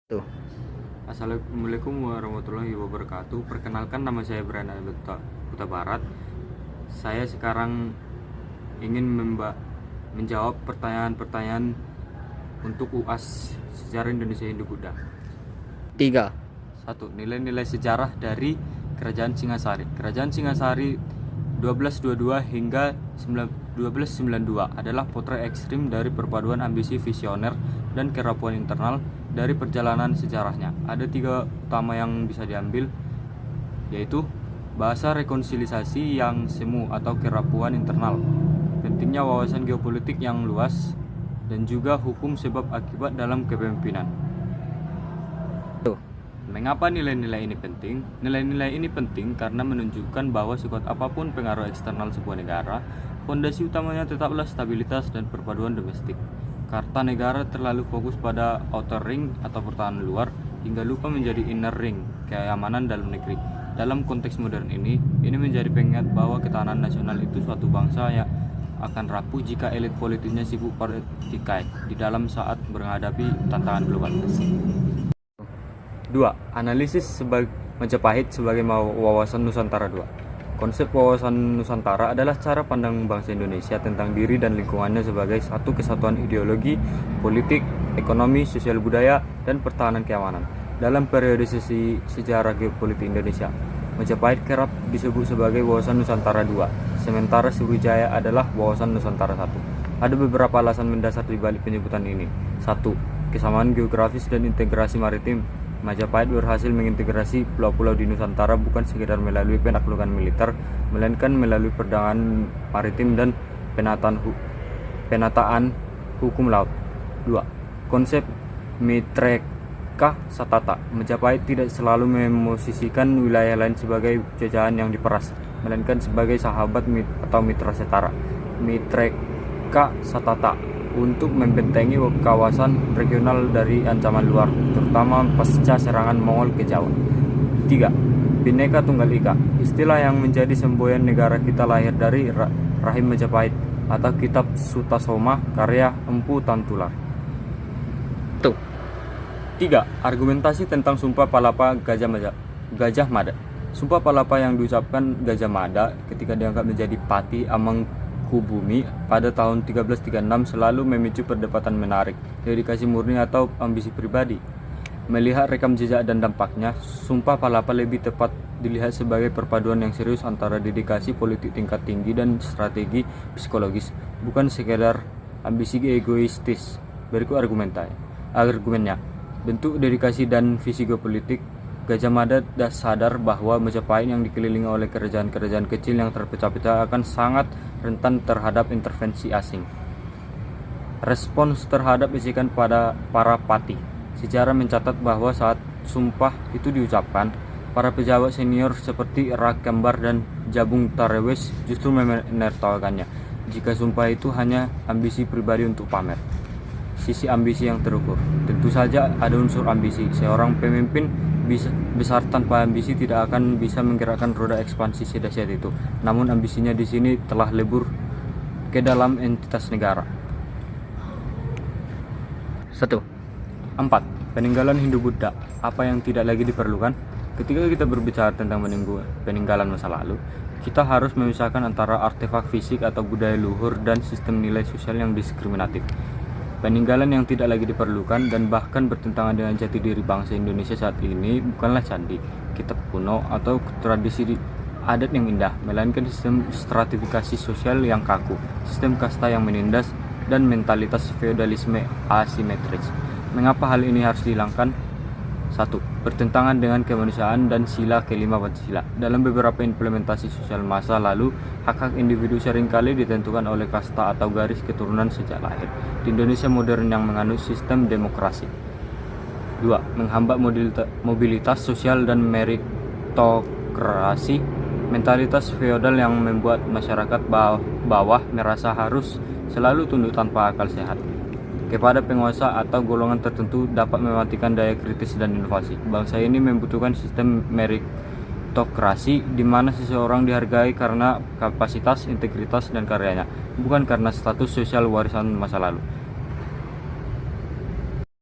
Tuh. Assalamualaikum warahmatullahi wabarakatuh. Perkenalkan, nama saya Brian Huta Barat. Saya sekarang ingin menjawab pertanyaan-pertanyaan untuk UAS Sejarah Indonesia Hindu-Buddha. 3. 1. Nilai-nilai sejarah dari Kerajaan Singasari. Kerajaan Singasari 1222 hingga 1292 adalah potret ekstrim dari perpaduan ambisi visioner dan kerapuhan internal dari perjalanan sejarahnya. Ada 3 utama yang bisa diambil, yaitu bahasa rekonsiliasi yang semu atau kerapuhan internal, pentingnya wawasan geopolitik yang luas, dan juga hukum sebab akibat dalam kepemimpinan. Tuh. Mengapa nilai-nilai ini penting? Nilai-nilai ini penting karena menunjukkan bahwa sekuat apapun pengaruh eksternal sebuah negara, fondasi utamanya tetaplah stabilitas dan perpaduan domestik. Kartanegara terlalu fokus pada outer ring atau pertahanan luar hingga lupa menjadi inner ring, keamanan dalam negeri. Dalam konteks modern ini menjadi pengingat bahwa ketahanan nasional itu suatu bangsa yang akan rapuh jika elit politiknya sibuk pertikai di dalam saat menghadapi tantangan globalisasi. 2. Analisis Majapahit sebagai wawasan Nusantara 2. Konsep wawasan Nusantara adalah cara pandang bangsa Indonesia tentang diri dan lingkungannya sebagai satu kesatuan ideologi, politik, ekonomi, sosial budaya, dan pertahanan keamanan. Dalam periodisasi sejarah geopolitik Indonesia, Majapahit kerap disebut sebagai wawasan Nusantara 2, sementara Sriwijaya adalah wawasan Nusantara 1. Ada beberapa alasan mendasar di balik penyebutan ini. 1. Kesamaan geografis dan integrasi maritim. Majapahit berhasil mengintegrasi pulau-pulau di Nusantara bukan sekedar melalui penaklukan militer, melainkan melalui perdagangan maritim dan penataan hukum laut. 2. Konsep Mitreka Satata. Majapahit tidak selalu memosisikan wilayah lain sebagai jajahan yang diperas, melainkan sebagai sahabat atau mitra setara. Mitreka Satata untuk membentengi kawasan regional dari ancaman luar, terutama pasca serangan Mongol ke Jawa. 3. Bhinneka Tunggal Ika. Istilah yang menjadi semboyan negara kita lahir dari rahim Majapahit atau Kitab Sutasoma karya Empu Tantular. Tuh. 3. Argumentasi tentang Sumpah Palapa Gajah Mada. Sumpah Palapa yang diucapkan Gajah Mada ketika diangkat menjadi Pati Amangkubumi pada tahun 1336 selalu memicu perdebatan menarik, dedikasi murni atau ambisi pribadi. Melihat rekam jejak dan dampaknya, Sumpah Palapa lebih tepat dilihat sebagai perpaduan yang serius antara dedikasi politik tingkat tinggi dan strategi psikologis, bukan sekedar ambisi egoistis. Berikut argumennya. Bentuk dedikasi dan visi geopolitik. Gajah Mada sadar bahwa Majapahit yang dikelilingi oleh kerajaan-kerajaan kecil yang terpecah-pecah akan sangat rentan terhadap intervensi asing. Respons terhadap ejekan pada para pati. Sejarah mencatat bahwa saat sumpah itu diucapkan, para pejabat senior seperti Rakambar dan Jabung Tarewes justru menertawakannya jika sumpah itu hanya ambisi pribadi untuk pamer. Sisi ambisi yang terukur. Tentu saja ada unsur ambisi. Seorang pemimpin besar tanpa ambisi tidak akan bisa menggerakkan roda ekspansi sedahsyat itu. Namun ambisinya di sini telah lebur ke dalam entitas negara. 1. 4. Peninggalan Hindu-Buddha. Apa yang tidak lagi diperlukan? Ketika kita berbicara tentang peninggalan masa lalu, kita harus memisahkan antara artefak fisik atau budaya luhur dan sistem nilai sosial yang diskriminatif. Peninggalan yang tidak lagi diperlukan dan bahkan bertentangan dengan jati diri bangsa Indonesia saat ini bukanlah candi, kitab kuno, atau tradisi adat yang indah, melainkan sistem stratifikasi sosial yang kaku, sistem kasta yang menindas, dan mentalitas feodalisme asimetris. Mengapa hal ini harus dihilangkan? 1. Bertentangan dengan kemanusiaan dan sila kelima Pancasila. Dalam beberapa implementasi sosial masa lalu, hak-hak individu seringkali ditentukan oleh kasta atau garis keturunan sejak lahir. Di Indonesia modern yang menganut sistem demokrasi. 2. Menghambat mobilitas sosial dan meritokrasi. Mentalitas feodal yang membuat masyarakat bawah merasa harus selalu tunduk tanpa akal sehat kepada penguasa atau golongan tertentu dapat mematikan daya kritis dan inovasi. Bangsa ini membutuhkan sistem meritokrasi di mana seseorang dihargai karena kapasitas, integritas, dan karyanya, bukan karena status sosial warisan masa lalu.